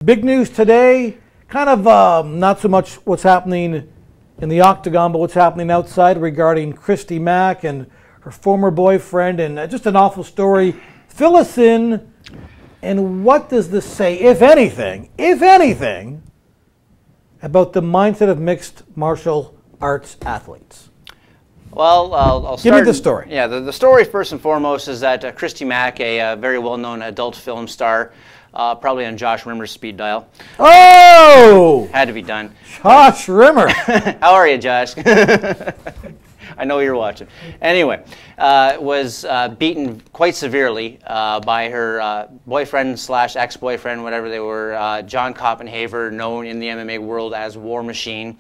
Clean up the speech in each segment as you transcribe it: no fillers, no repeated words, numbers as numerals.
Big news today, kind of not so much what's happening in the octagon, but what's happening outside regarding Christy Mack and her former boyfriend, and just an awful story. Fill us in, and what does this say, if anything, about the mindset of mixed martial arts athletes? Well, I'll start. Give me the story. Yeah, the story first and foremost is that Christy Mack, a very well-known adult film star, probably on Josh Rimmer's speed dial. Oh! Had to be done. Josh Rimmer. How are you, Josh? I know you're watching. Anyway, was beaten quite severely by her boyfriend slash ex-boyfriend, whatever they were, John Koppenhaver, known in the MMA world as War Machine.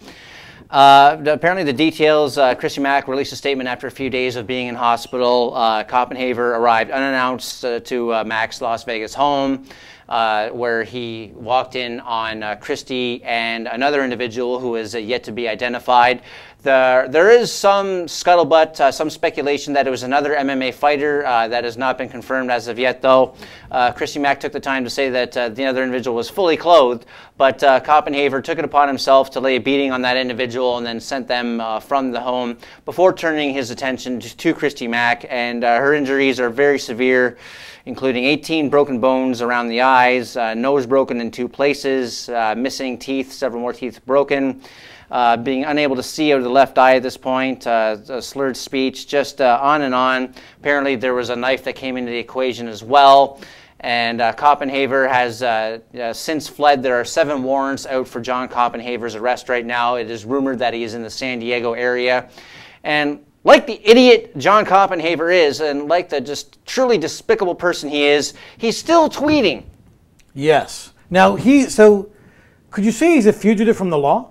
Apparently the details, Christy Mack released a statement after a few days of being in hospital. Koppenhaver arrived unannounced to Mack's Las Vegas home, where he walked in on Christy and another individual who is yet to be identified. There is some scuttlebutt, some speculation that it was another MMA fighter. That has not been confirmed as of yet, though. Christy Mack took the time to say that the other individual was fully clothed, but Koppenhaver took it upon himself to lay a beating on that individual and then sent them from the home before turning his attention to Christy Mack. And her injuries are very severe, including 18 broken bones around the eyes, nose broken in 2 places, missing teeth, several more teeth broken. Being unable to see out of the left eye at this point, slurred speech, just on and on. Apparently there was a knife that came into the equation as well. And Koppenhaver has since fled. There are 7 warrants out for John Koppenhaver's arrest right now. It is rumored that he is in the San Diego area. And like the idiot John Koppenhaver is, and like the just truly despicable person he is, he's still tweeting. Yes. Now, so could you say he's a fugitive from the law?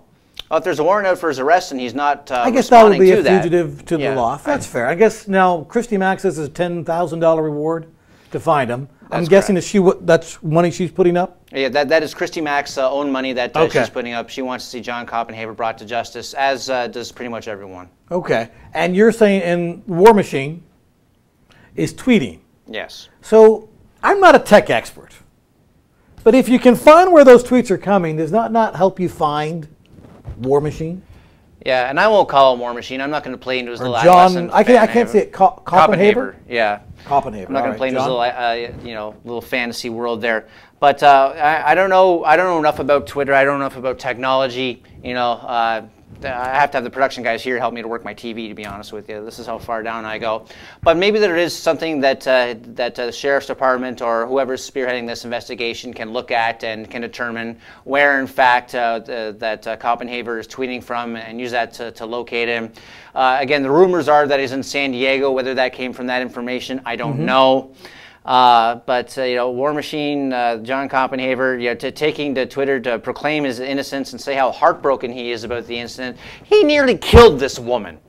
Well, if there's a warrant out for his arrest and he's not I guess that would be a fugitive to the law. That's fair. I guess now Christy Mack says there's a $10,000 reward to find him. I'm guessing that's money she's putting up? Yeah, that is Christy Mack's own money that she's putting up. She wants to see John Koppenhaver brought to justice, as does pretty much everyone. Okay. And you're saying, and War Machine is tweeting. Yes. So I'm not a tech expert, but if you can find where those tweets are coming, does that not help you find War Machine? Yeah, and I won't call him War Machine. I'm not going to play into his little John. I can't say it. Koppenhaver. Yeah. Koppenhaver. I'm not going to play into his little, little fantasy world there. But I don't know. I don't know enough about Twitter. I don't know enough about technology. I have to have the production guys here help me to work my TV, to be honest with you. This is how far down I go. But maybe there is something that the Sheriff's Department or whoever's spearheading this investigation can look at and can determine where, in fact, that Koppenhaver is tweeting from and use that to locate him. Again, the rumors are that he's in San Diego. Whether that came from that information, I don't know. But War Machine, John Koppenhaver, taking to Twitter to proclaim his innocence and say how heartbroken he is about the incident. He nearly killed this woman.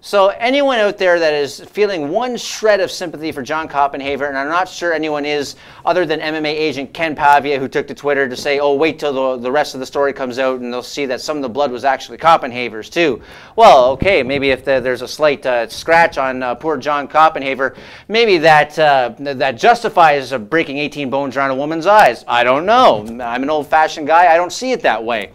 So anyone out there that is feeling one shred of sympathy for John Koppenhaver, and I'm not sure anyone is other than MMA agent Ken Pavia, who took to Twitter to say, oh, wait till the rest of the story comes out and they'll see that some of the blood was actually Koppenhaver's too. Well, okay, maybe if there's a slight scratch on poor John Koppenhaver, maybe that justifies breaking 18 bones around a woman's eyes. I don't know. I'm an old-fashioned guy. I don't see it that way.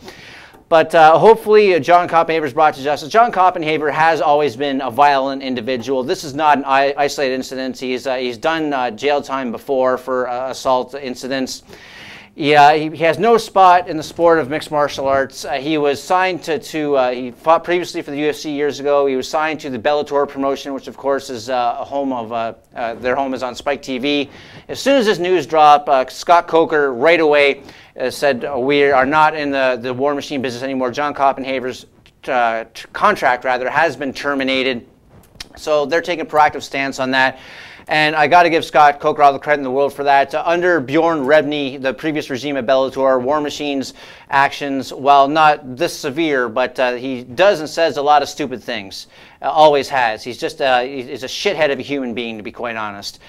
But hopefully John Koppenhaver is brought to justice. John Koppenhaver has always been a violent individual. This is not an isolated incident. He's done jail time before for assault incidents. Yeah, he has no spot in the sport of mixed martial arts. He was signed he fought previously for the UFC years ago. He was signed to the Bellator promotion, which of course is a home of, their home is on Spike TV. As soon as this news dropped, Scott Coker right away said, we are not in the War Machine business anymore. John Koppenhaver's contract, rather, has been terminated. So they're taking a proactive stance on that. And I got to give Scott Coker all the credit in the world for that. Under Bjorn Rebney, the previous regime at Bellator, War Machine's actions, while not this severe, but he does and says a lot of stupid things. Always has. He's just he's a shithead of a human being, to be quite honest.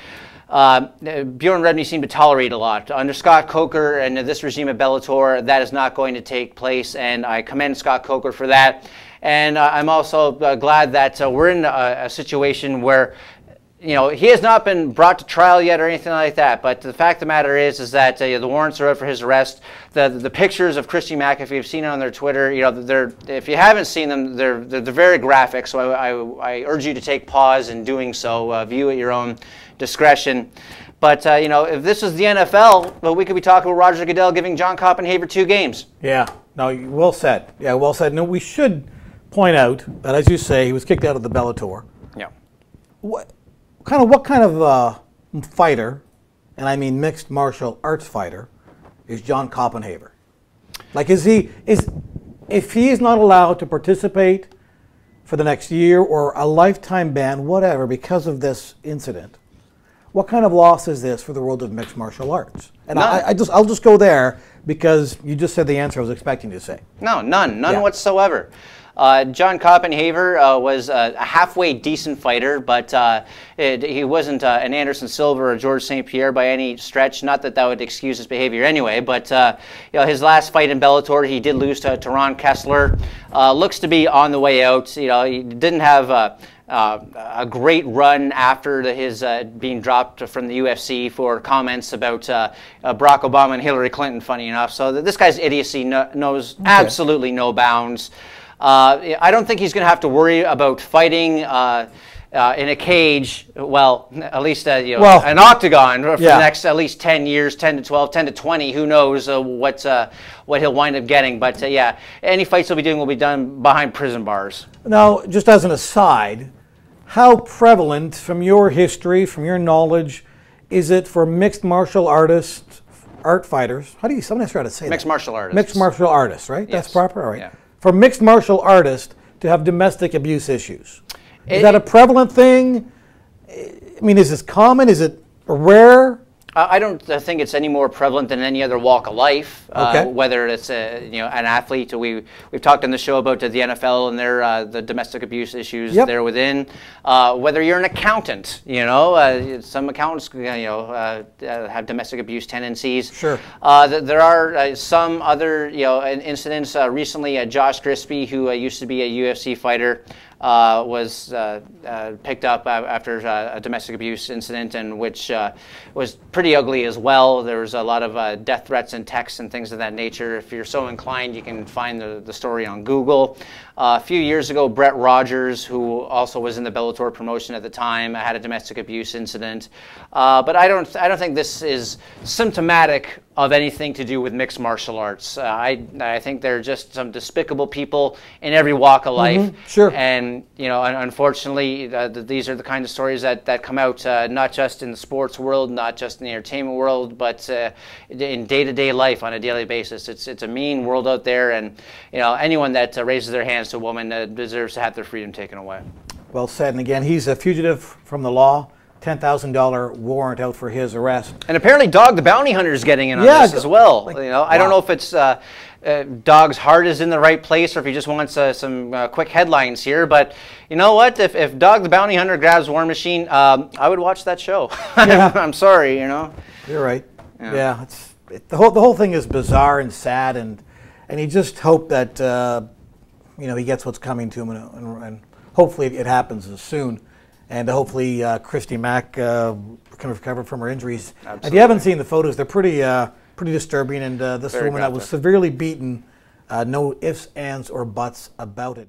Bjorn Rebney seemed to tolerate a lot. Under Scott Coker and this regime at Bellator, that is not going to take place, and I commend Scott Coker for that. And I'm also glad that we're in a situation where you know, he has not been brought to trial yet or anything like that. But the fact of the matter is that the warrants are out for his arrest. The pictures of Christy Mack, if you've seen it on their Twitter, you know, if you haven't seen them, they're very graphic. So I urge you to take pause in doing so. View at your own discretion. But you know, if this was the NFL, well, we could be talking about Roger Goodell giving John Copenhaver 2 games. Yeah. No, well said. Yeah, well said. No, we should point out that, as you say, he was kicked out of the Bellator. Yeah. What kind of fighter, and I mean mixed martial arts fighter, is John Copenhaver? Like, if he is not allowed to participate for the next year or a lifetime ban, whatever, because of this incident, what kind of loss is this for the world of mixed martial arts? And I'll just go there because you just said the answer I was expecting you to say. No, none whatsoever. John Copenhaver was a halfway decent fighter, but he wasn't an Anderson Silva or George St. Pierre by any stretch. Not that would excuse his behavior anyway, but you know, his last fight in Bellator, he did lose to Ron Kessler. Looks to be on the way out. You know, he didn't have a great run after his being dropped from the UFC for comments about Barack Obama and Hillary Clinton, funny enough. So this guy's idiocy knows absolutely no bounds. I don't think he's going to have to worry about fighting in a cage, well, at least you know, an octagon for the next at least 10 years, 10 to 12, 10 to 20, who knows what he'll wind up getting. But yeah, any fights he'll be doing will be done behind prison bars. Now, just as an aside, how prevalent, from your history, from your knowledge, is it for mixed martial artists, art fighters? How do you, somebody's trying to say mixed martial artists. Mixed martial artists, right? Yes. That's proper? All right. Yeah. For mixed martial artists to have domestic abuse issues. Is that a prevalent thing? I mean, is this common? Is it rare? I don't think it's any more prevalent than any other walk of life. Whether it's you know, an athlete, we've talked on the show about the NFL and their the domestic abuse issues there within. Whether you're an accountant, you know, some accountants have domestic abuse tendencies. Sure. There are some other incidents. Recently, Josh Crispy, who used to be a UFC fighter, was picked up after a domestic abuse incident, and which was pretty ugly as well. There was a lot of death threats and texts and things of that nature. If you're so inclined, you can find the story on Google. A few years ago, Brett Rogers, who also was in the Bellator promotion at the time, had a domestic abuse incident. But I don't think this is symptomatic of anything to do with mixed martial arts. I think they're just some despicable people in every walk of life. Sure. And you know, unfortunately, these are the kind of stories that come out not just in the sports world, not just in the entertainment world, but in day-to-day life on a daily basis. It's a mean world out there, and you know, anyone that raises their hands to a woman deserves to have their freedom taken away. Well said. And again, he's a fugitive from the law. $10,000 warrant out for his arrest. And apparently Dog the Bounty Hunter is getting in on this as well. Like, you know, I don't know if it's Dog's heart is in the right place or if he just wants some quick headlines here. But you know what? If Dog the Bounty Hunter grabs War Machine, I would watch that show. I'm sorry, you know. You're right. Yeah, the whole thing is bizarre and sad, and you just hope that you know, he gets what's coming to him, and hopefully it happens soon. And hopefully Christy Mack can recover from her injuries. Absolutely. If you haven't seen the photos, they're pretty disturbing. And this Very woman that was severely beaten, no ifs, ands, or buts about it.